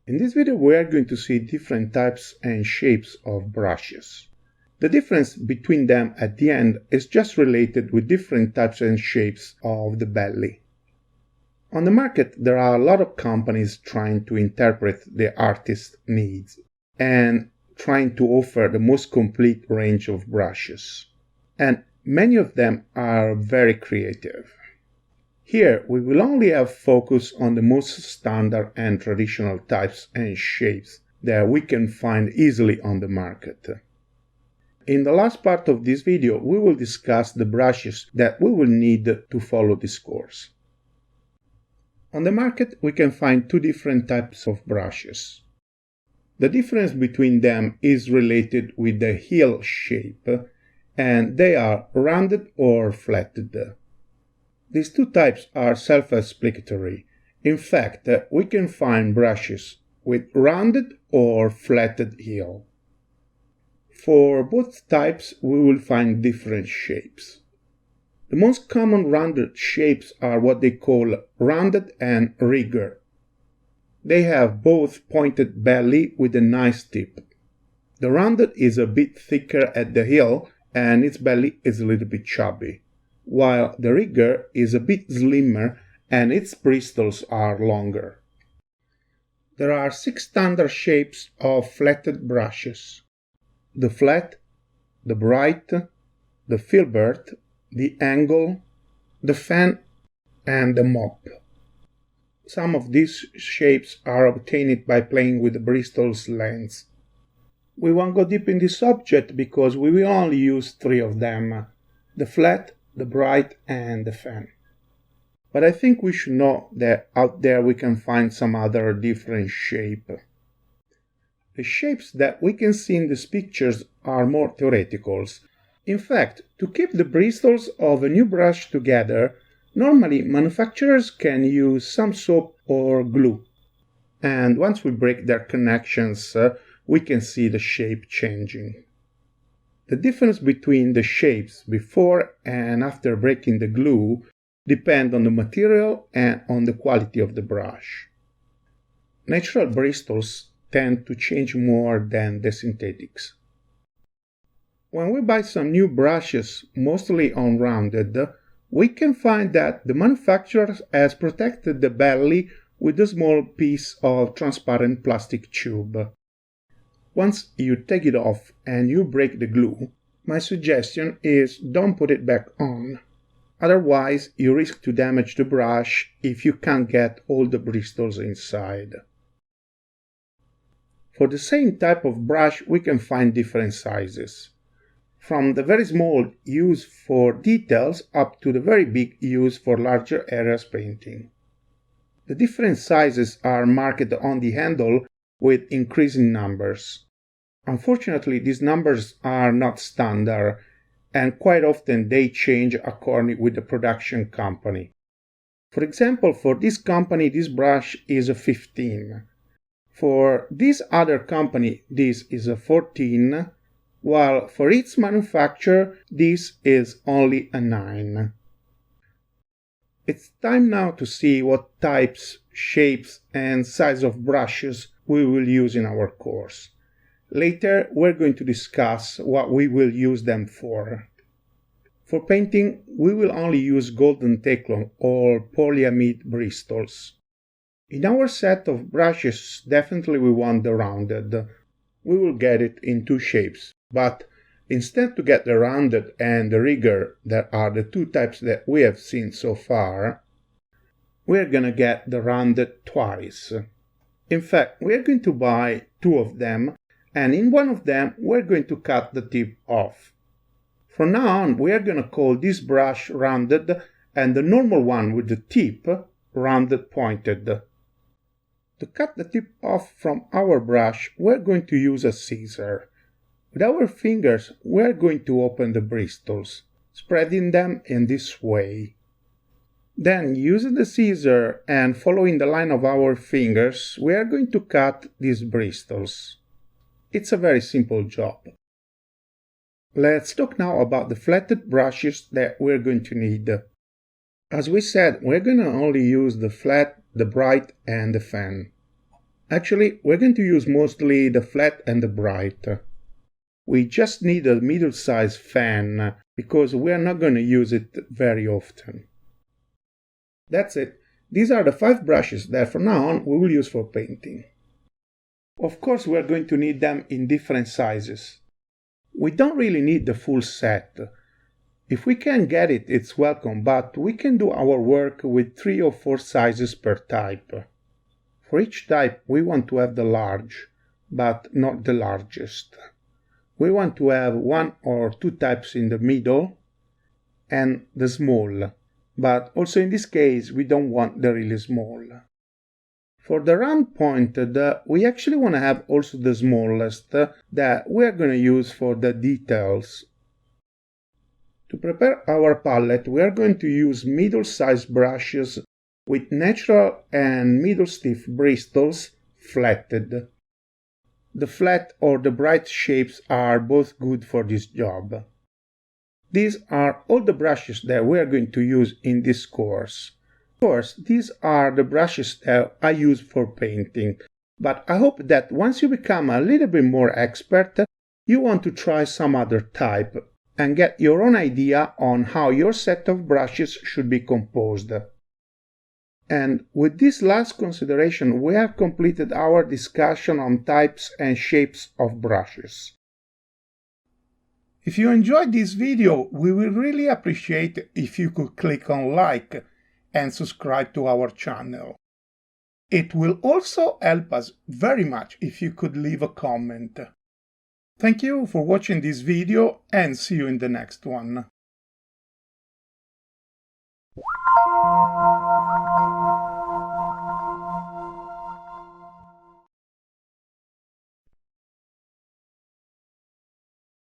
In this video we are going to see different types and shapes of brushes. The difference between them at the end is just related with different types and shapes of the belly. On the market there are a lot of companies trying to interpret the artist's needs and trying to offer the most complete range of brushes. And many of them are very creative. Here we will only have focus on the most standard and traditional types and shapes that we can find easily on the market. In the last part of this video we will discuss the brushes that we will need to follow this course. On the market we can find two different types of brushes. The difference between them is related with the heel shape, and they are rounded or flatted. These two types are self-explanatory. In fact, we can find brushes with rounded or flatted heel. For both types, we will find different shapes. The most common rounded shapes are what they call rounded and rigger. They have both pointed belly with a nice tip. The rounded is a bit thicker at the heel and its belly is a little bit chubby, while the rigger is a bit slimmer and its bristles are longer. There are 6 standard shapes of flatted brushes: the flat, the bright, the filbert, the angle, the fan, and the mop. Some of these shapes are obtained by playing with the Bristles lens. We won't go deep in this subject because we will only use 3 of them: the flat, the bright, and the fan. But I think we should know that out there we can find some other different shape. The shapes that we can see in these pictures are more theoreticals. In fact, to keep the bristles of a new brush together, normally manufacturers can use some soap or glue. And once we break their connections, we can see the shape changing. The difference between the shapes before and after breaking the glue depend on the material and on the quality of the brush. Natural bristles tend to change more than the synthetics. When we buy some new brushes, mostly unrounded, we can find that the manufacturer has protected the belly with a small piece of transparent plastic tube. Once you take it off and you break the glue, my suggestion is don't put it back on. Otherwise, you risk to damage the brush if you can't get all the bristles inside. For the same type of brush, we can find different sizes, from the very small used for details up to the very big used for larger areas painting. The different sizes are marked on the handle with increasing numbers. Unfortunately, these numbers are not standard, and quite often they change according with the production company. For example, for this company, this brush is a 15. For this other company, this is a 14, while for its manufacturer, this is only a 9. It's time now to see what types, shapes, and size of brushes we will use in our course. Later, we're going to discuss what we will use them for. For painting, we will only use golden teclon or polyamide bristles. In our set of brushes, definitely we want the rounded. We will get it in 2 shapes, but instead to get the rounded and the rigger, that are the 2 types that we have seen so far, we're gonna get the rounded twice. In fact, we're going to buy 2 of them, and in one of them we're going to cut the tip off. From now on, we are going to call this brush rounded and the normal one with the tip rounded pointed. To cut the tip off from our brush, we're going to use a scissor. With our fingers, we're going to open the bristles, spreading them in this way. Then, using the scissor and following the line of our fingers, we are going to cut these bristles. It's a very simple job. Let's talk now about the flatted brushes that we're going to need. As we said, we're going to only use the flat, the bright, and the fan. Actually, we're going to use mostly the flat and the bright. We just need a middle-sized fan because we are not going to use it very often. That's it. These are the 5 brushes that from now on we will use for painting. Of course, we are going to need them in different sizes. We don't really need the full set. If we can get it, it's welcome, but we can do our work with 3 or 4 sizes per type. For each type, we want to have the large, but not the largest. We want to have 1 or 2 types in the middle and the small, but also in this case, we don't want the really small. For the round pointed, we actually want to have also the smallest that we are going to use for the details. To prepare our palette, we are going to use middle-sized brushes with natural and middle stiff bristles flatted. The flat or the bright shapes are both good for this job. These are all the brushes that we are going to use in this course. Of course, these are the brushes that I use for painting, but I hope that once you become a little bit more expert, you want to try some other type and get your own idea on how your set of brushes should be composed. And with this last consideration, we have completed our discussion on types and shapes of brushes. If you enjoyed this video, we will really appreciate if you could click on like and subscribe to our channel. It will also help us very much if you could leave a comment. Thank you for watching this video and see you in the next one.